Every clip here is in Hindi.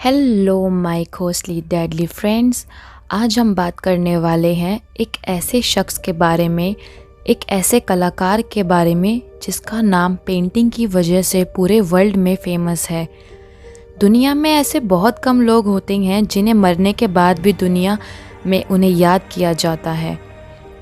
Hello my ghostly deadly friends. आज हम बात करने वाले हैं एक ऐसे शख्स के बारे में, एक ऐसे कलाकार के बारे में जिसका नाम पेंटिंग की वजह से पूरे वर्ल्ड में फेमस है। दुनिया में ऐसे बहुत कम लोग होते हैं जिन्हें मरने के बाद भी दुनिया में उन्हें याद किया जाता है।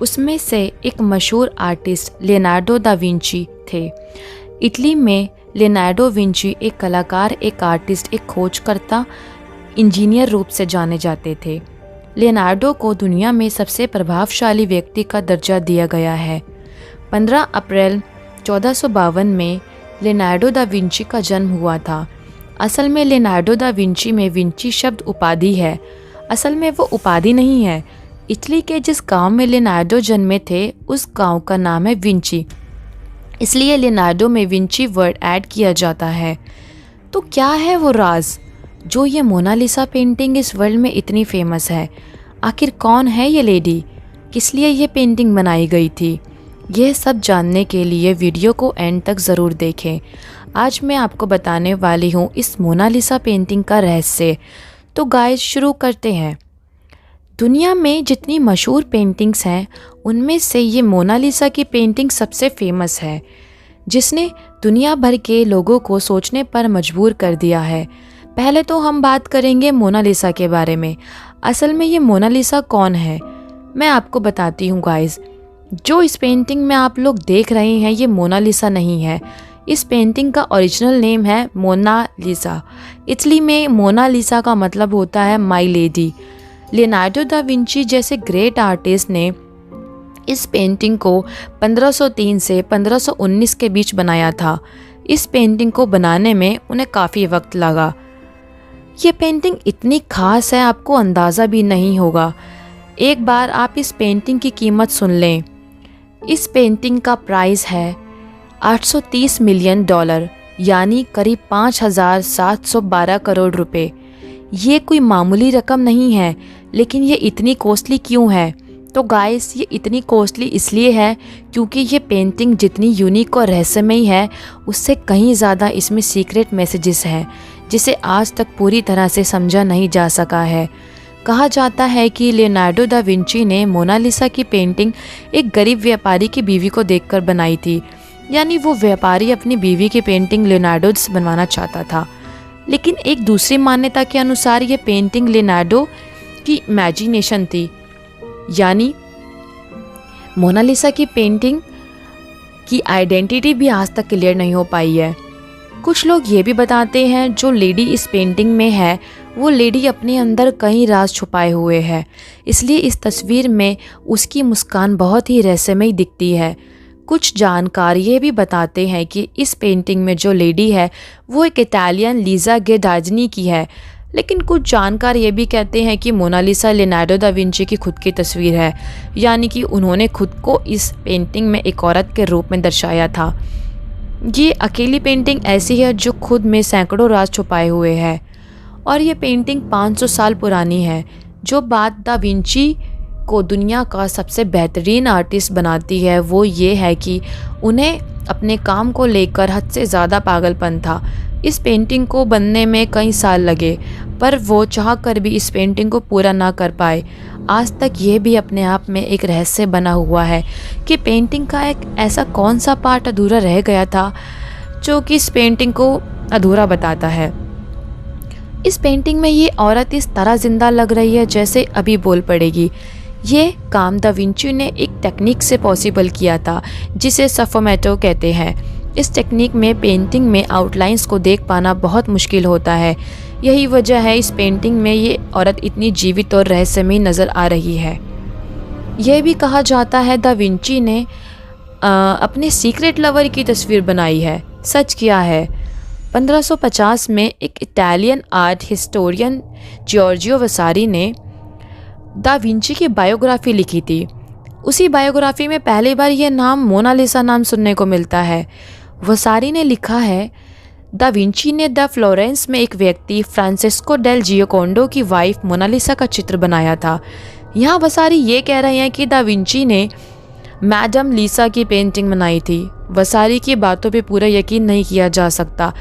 उसमें से एक मशहूर आर्टिस्ट लियोनार्डो दा विंची थे। इटली में लियोनार्डो विंची एक कलाकार, एक आर्टिस्ट, एक खोजकर्ता, इंजीनियर रूप से जाने जाते थे। लियोनार्डो को दुनिया में सबसे प्रभावशाली व्यक्ति का दर्जा दिया गया है। 15 अप्रैल 1452 में लियोनार्डो दा विंची का जन्म हुआ था। असल में लियोनार्डो दा विंची में विंची शब्द उपाधि है। असल में वो उपाधि नहीं है। इटली के जिस गांव में लियोनार्डो जन्मे थे उस गांव का नाम है विंची, इसलिए लियोनार्डो में विंची वर्ड ऐड किया जाता है। तो क्या है वो राज जो ये मोनालिसा पेंटिंग इस वर्ल्ड में इतनी फेमस है? आखिर कौन है ये लेडी, किस लिए ये पेंटिंग बनाई गई थी? यह सब जानने के लिए वीडियो को एंड तक ज़रूर देखें। आज मैं आपको बताने वाली हूँ इस मोनालिसा पेंटिंग का रहस्य। तो गाइस शुरू करते हैं। दुनिया में जितनी मशहूर पेंटिंग्स हैं उनमें से ये मोनालिसा की पेंटिंग सबसे फेमस है, जिसने दुनिया भर के लोगों को सोचने पर मजबूर कर दिया है। पहले तो हम बात करेंगे मोनालिसा के बारे में। असल में ये मोनालिसा कौन है मैं आपको बताती हूँ गाइस। जो इस पेंटिंग में आप लोग देख रहे हैं ये मोनालिसा नहीं है। इस पेंटिंग का ओरिजिनल नेम है मोनालिसा। इटली में मोनालिसा का मतलब होता है माई लेडी। लियोनार्डो दा विंची जैसे ग्रेट आर्टिस्ट ने इस पेंटिंग को 1503 से 1519 के बीच बनाया था। इस पेंटिंग को बनाने में उन्हें काफ़ी वक्त लगा। ये पेंटिंग इतनी खास है आपको अंदाज़ा भी नहीं होगा। एक बार आप इस पेंटिंग की कीमत सुन लें। इस पेंटिंग का प्राइस है $830 मिलियन, यानी करीब 5,712 करोड़ रुपए। ये कोई मामूली रकम नहीं है। लेकिन ये इतनी कॉस्टली क्यों है? तो गाइस ये इतनी कॉस्टली इसलिए है क्योंकि ये पेंटिंग जितनी यूनिक और रहस्यमयी है उससे कहीं ज़्यादा इसमें सीक्रेट मैसेजेस हैं जिसे आज तक पूरी तरह से समझा नहीं जा सका है। कहा जाता है कि लियोनार्डो दा विंची ने मोनालिसा की पेंटिंग एक गरीब व्यापारी की बीवी को देखकर बनाई थी। यानी वो व्यापारी अपनी बीवी की पेंटिंग लियोनार्डो से बनवाना चाहता था। लेकिन एक दूसरी मान्यता के अनुसार ये पेंटिंग लियोनार्डो की इमेजिनेशन थी। यानी मोनालिसा की पेंटिंग की आइडेंटिटी भी आज तक क्लियर नहीं हो पाई है। कुछ लोग ये भी बताते हैं जो लेडी इस पेंटिंग में है वो लेडी अपने अंदर कई राज छुपाए हुए है, इसलिए इस तस्वीर में उसकी मुस्कान बहुत ही रहस्यमयी दिखती है। कुछ जानकार ये भी बताते हैं कि इस पेंटिंग में जो लेडी है वो एक इटालियन लीज़ा गेडाजनी की है। लेकिन कुछ जानकार ये भी कहते हैं कि मोनालिसा लियोनार्डो दा विंची की खुद की तस्वीर है, यानी कि उन्होंने खुद को इस पेंटिंग में एक औरत के रूप में दर्शाया था। ये अकेली पेंटिंग ऐसी है जो खुद में सैकड़ों राज छुपाए हुए है और ये पेंटिंग 500 साल पुरानी है। जो बात दा विंची को दुनिया का सबसे बेहतरीन आर्टिस्ट बनाती है वो ये है कि उन्हें अपने काम को लेकर हद से ज़्यादा पागलपन था। इस पेंटिंग को बनने में कई साल लगे पर वो चाह कर भी इस पेंटिंग को पूरा ना कर पाए। आज तक ये भी अपने आप में एक रहस्य बना हुआ है कि पेंटिंग का एक ऐसा कौन सा पार्ट अधूरा रह गया था जो कि इस पेंटिंग को अधूरा बताता है। इस पेंटिंग में ये औरत इस तरह जिंदा लग रही है जैसे अभी बोल पड़ेगी। ये काम दा विंची ने एक टेक्निक से पॉसिबल किया था जिसे सफोमेटो कहते हैं। इस टेक्निक में पेंटिंग में आउटलाइंस को देख पाना बहुत मुश्किल होता है। यही वजह है इस पेंटिंग में ये औरत इतनी जीवित और रहस्यमयी नज़र आ रही है। यह भी कहा जाता है दा विंची ने अपने सीक्रेट लवर की तस्वीर बनाई है। सच क्या है? 1550 में एक इटालियन आर्ट हिस्टोरियन जॉर्जियो वसारी ने दा विंची की बायोग्राफी लिखी थी। उसी बायोग्राफी में पहली बार यह नाम मोनालिसा नाम सुनने को मिलता है। वसारी ने लिखा है दा विंची ने द फ्लोरेंस में एक व्यक्ति फ्रांसिस्को डेल जियोकोंडो की वाइफ मोनालिसा का चित्र बनाया था। यहाँ वसारी ये कह रहे हैं कि दा विंची ने मैडम लीसा की पेंटिंग बनाई थी। वसारी की बातों पे पूरा यकीन नहीं किया जा सकता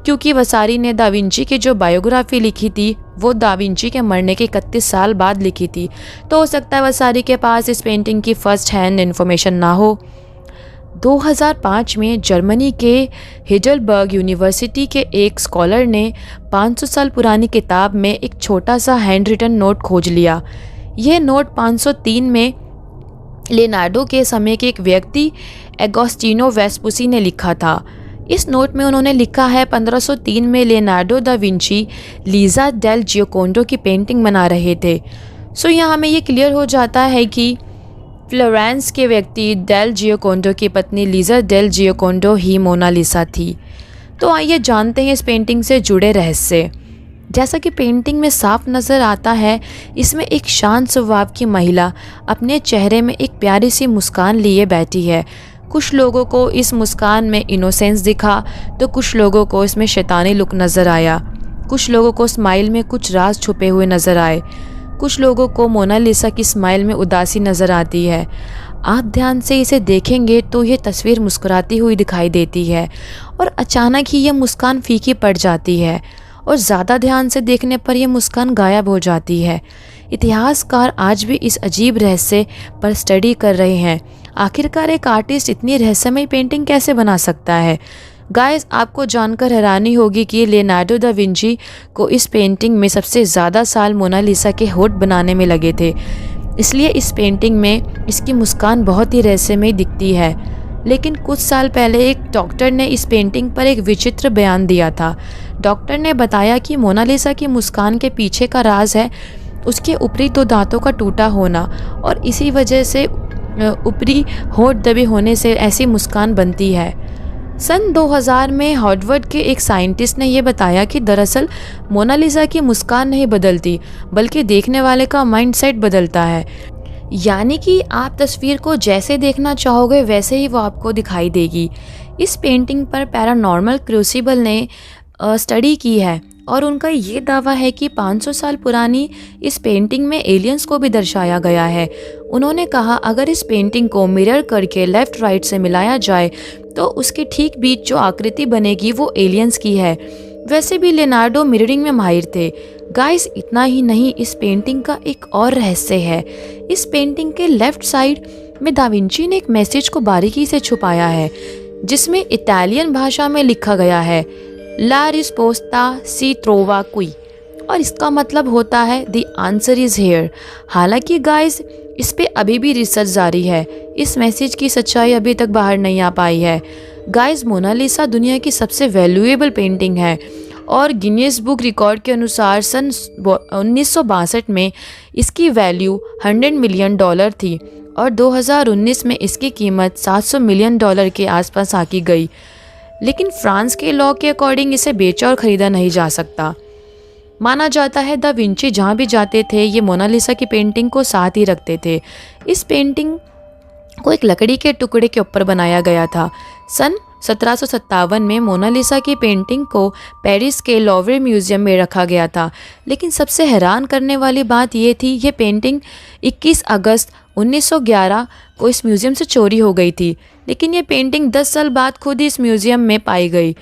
क्योंकि वसारी ने दा विंची की जो बायोग्राफी लिखी थी वो दा विंची के मरने के 31 साल बाद लिखी थी, तो हो सकता है वसारी के पास इस पेंटिंग की फर्स्ट हैंड इन्फॉर्मेशन ना हो। 2005 में जर्मनी के हिडलबर्ग यूनिवर्सिटी के एक स्कॉलर ने 500 साल पुरानी किताब में एक छोटा सा हैंड रिटन नोट खोज लिया। यह नोट 503 में लियोनार्डो के समय के एक व्यक्ति एगोस्टिनो वेस्पुसी ने लिखा था। इस नोट में उन्होंने लिखा है 1503 में Leonardo da Vinci Lisa del Giocondo की पेंटिंग बना रहे थे। सो यहाँ हमें ये क्लियर हो जाता है कि फ्लोरेंस के व्यक्ति डेल जियोकोंडो की पत्नी लीजा डेल जियोकोंडो ही मोनालिसा थी। तो आइए जानते हैं इस पेंटिंग से जुड़े रहस्य। जैसा कि पेंटिंग में साफ नज़र आता है, इसमें एक शांत स्वभाव की महिला अपने चेहरे में एक प्यारी सी मुस्कान लिए बैठी है। कुछ लोगों को इस मुस्कान में इनोसेंस दिखा तो कुछ लोगों को इसमें शैतानी लुक नज़र आया। कुछ लोगों को स्माइल में कुछ राज छुपे हुए नज़र आए। कुछ लोगों को मोनालिसा की स्माइल में उदासी नज़र आती है। आप ध्यान से इसे देखेंगे तो ये तस्वीर मुस्कुराती हुई दिखाई देती है और अचानक ही यह मुस्कान फीकी पड़ जाती है और ज़्यादा ध्यान से देखने पर यह मुस्कान गायब हो जाती है। इतिहासकार आज भी इस अजीब रहस्य पर स्टडी कर रहे हैं। आखिरकार एक आर्टिस्ट इतनी रहस्यमय पेंटिंग कैसे बना सकता है। गाइस, आपको जानकर हैरानी होगी कि लियोनार्डो दा विंची को इस पेंटिंग में सबसे ज़्यादा साल मोनालिसा के होठ बनाने में लगे थे, इसलिए इस पेंटिंग में इसकी मुस्कान बहुत ही रहस्यमय दिखती है। लेकिन कुछ साल पहले एक डॉक्टर ने इस पेंटिंग पर एक विचित्र बयान दिया था। डॉक्टर ने बताया कि मोनालिसा की मुस्कान के पीछे का राज है उसके ऊपरी 2 दांतों का टूटा होना, और इसी वजह से ऊपरी होठ दबे होने से ऐसी मुस्कान बनती है। सन 2000 में हार्वर्ड के एक साइंटिस्ट ने यह बताया कि दरअसल मोनालिसा की मुस्कान नहीं बदलती, बल्कि देखने वाले का माइंडसेट बदलता है। यानी कि आप तस्वीर को जैसे देखना चाहोगे वैसे ही वो आपको दिखाई देगी। इस पेंटिंग पर पैरानॉर्मल क्रूसिबल ने स्टडी की है और उनका ये दावा है कि 500 साल पुरानी इस पेंटिंग में एलियंस को भी दर्शाया गया है। उन्होंने कहा अगर इस पेंटिंग को मिरर करके लेफ़्ट राइट से मिलाया जाए तो उसके ठीक बीच जो आकृति बनेगी वो एलियंस की है। वैसे भी लियोनार्डो मिररिंग में माहिर थे। गाइस, इतना ही नहीं, इस पेंटिंग का एक और रहस्य है। इस पेंटिंग के लेफ्ट साइड में दा विंची ने एक मैसेज को बारीकी से छुपाया है जिसमें इटालियन भाषा में लिखा गया है ला रिस्पोस्ता सी ट्रोवा क्वी, और इसका मतलब होता है द आंसर इज़ हेयर। हालांकि गाइस, इस पे अभी भी रिसर्च जारी है। इस मैसेज की सच्चाई अभी तक बाहर नहीं आ पाई है। गाइस, मोनालिसा दुनिया की सबसे वैल्यूएबल पेंटिंग है और गिनीज बुक रिकॉर्ड के अनुसार सन 1962 में इसकी वैल्यू $100 मिलियन थी और 2019 में इसकी कीमत $700 मिलियन के आसपास आंकी गई। लेकिन फ्रांस के लॉ के अकॉर्डिंग इसे बेचा और ख़रीदा नहीं जा सकता। माना जाता है दा विंची जहाँ भी जाते थे ये मोनालिसा की पेंटिंग को साथ ही रखते थे। इस पेंटिंग को एक लकड़ी के टुकड़े के ऊपर बनाया गया था। सन 1757 में मोनालिसा की पेंटिंग को पेरिस के लोवरे म्यूज़ियम में रखा गया था। लेकिन सबसे हैरान करने वाली बात ये थी, ये पेंटिंग 21 अगस्त 1911 को इस म्यूज़ियम से चोरी हो गई थी। लेकिन ये पेंटिंग 10 साल बाद खुद ही इस म्यूज़ियम में पाई गई।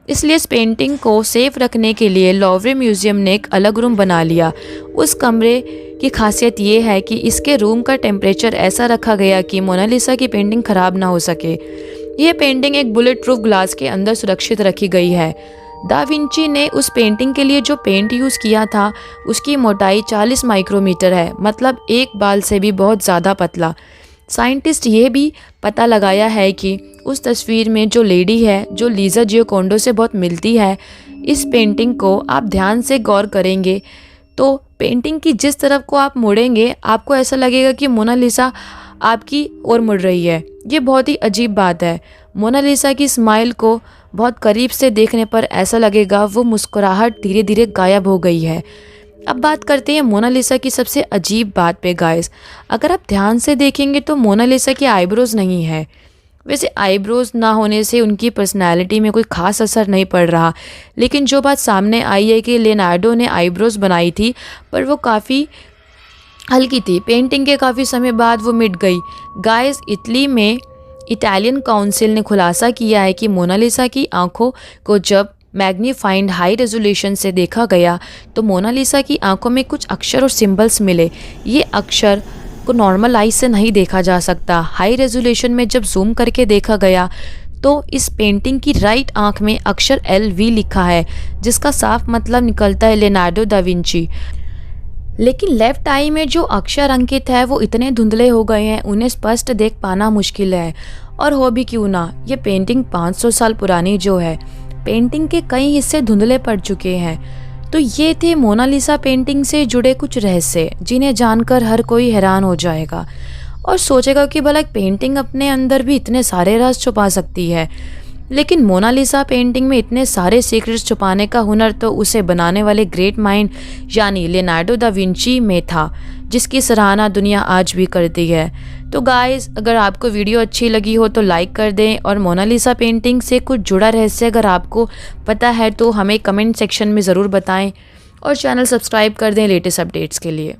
इसलिए इस पेंटिंग को सेफ रखने के लिए लोवरे म्यूज़ियम ने एक अलग रूम बना लिया। उस कमरे की खासियत ये है कि इसके रूम का टेम्परेचर ऐसा रखा गया कि मोनालिसा की पेंटिंग ख़राब ना हो सके। यह पेंटिंग एक बुलेट प्रूफ ग्लास के अंदर सुरक्षित रखी गई है। दा विंची ने उस पेंटिंग के लिए जो पेंट यूज़ किया था उसकी मोटाई 40 माइक्रोमीटर है, मतलब एक बाल से भी बहुत ज़्यादा पतला। साइंटिस्ट ये भी पता लगाया है कि उस तस्वीर में जो लेडी है जो लीजा जियोकोंडो से बहुत मिलती है, इस पेंटिंग को आप ध्यान से गौर करेंगे तो पेंटिंग की जिस तरफ को आप मुड़ेंगे आपको ऐसा लगेगा कि मोनालिसा आपकी ओर मुड़ रही है। ये बहुत ही अजीब बात है। मोनालिसा की स्माइल को बहुत करीब से देखने पर ऐसा लगेगा वो मुस्कुराहट धीरे धीरे गायब हो गई है। अब बात करते हैं मोनालिसा की सबसे अजीब बात पे गाइस। अगर आप ध्यान से देखेंगे तो मोनालिसा की आईब्रोज नहीं है। वैसे आईब्रोज ना होने से उनकी पर्सनैलिटी में कोई ख़ास असर नहीं पड़ रहा, लेकिन जो बात सामने आई है कि लियोनार्डो ने आईब्रोज बनाई थी पर वो काफ़ी हल्की थी। पेंटिंग के काफ़ी समय बाद वो मिट गई। गाइस, इटली में इटालियन काउंसिल ने खुलासा किया है कि मोनालिसा की आंखों को जब मैग्नीफाइंड हाई रेजोल्यूशन से देखा गया तो मोनालिसा की आंखों में कुछ अक्षर और सिंबल्स मिले। ये अक्षर को नॉर्मल आई से नहीं देखा जा सकता। हाई रेजोल्यूशन में जब जूम करके देखा गया तो इस पेंटिंग की राइट आंख में अक्षर LV लिखा है, जिसका साफ मतलब निकलता है लियोनार्डो दा विंची। लेकिन लेफ्ट आई में जो अक्षर अंकित है वो इतने धुंधले हो गए हैं, उन्हें स्पष्ट देख पाना मुश्किल है। और हो भी क्यों ना, ये पेंटिंग 500 साल पुरानी जो है, पेंटिंग के कई हिस्से धुंधले पड़ चुके हैं। तो ये थे मोनालिसा पेंटिंग से जुड़े कुछ रहस्य, जिन्हें जानकर हर कोई हैरान हो जाएगा और सोचेगा कि भला एक पेंटिंग अपने अंदर भी इतने सारे राज छुपा सकती है। लेकिन मोनालिसा पेंटिंग में इतने सारे सीक्रेट्स छुपाने का हुनर तो उसे बनाने वाले ग्रेट माइंड यानी लियोनार्डो दा विंची में था, जिसकी सराहना दुनिया आज भी करती है। तो गाइस, अगर आपको वीडियो अच्छी लगी हो तो लाइक कर दें, और मोनालिसा पेंटिंग से कुछ जुड़ा रहस्य अगर आपको पता है तो हमें कमेंट सेक्शन में ज़रूर बताएं, और चैनल सब्सक्राइब कर दें लेटेस्ट अपडेट्स के लिए।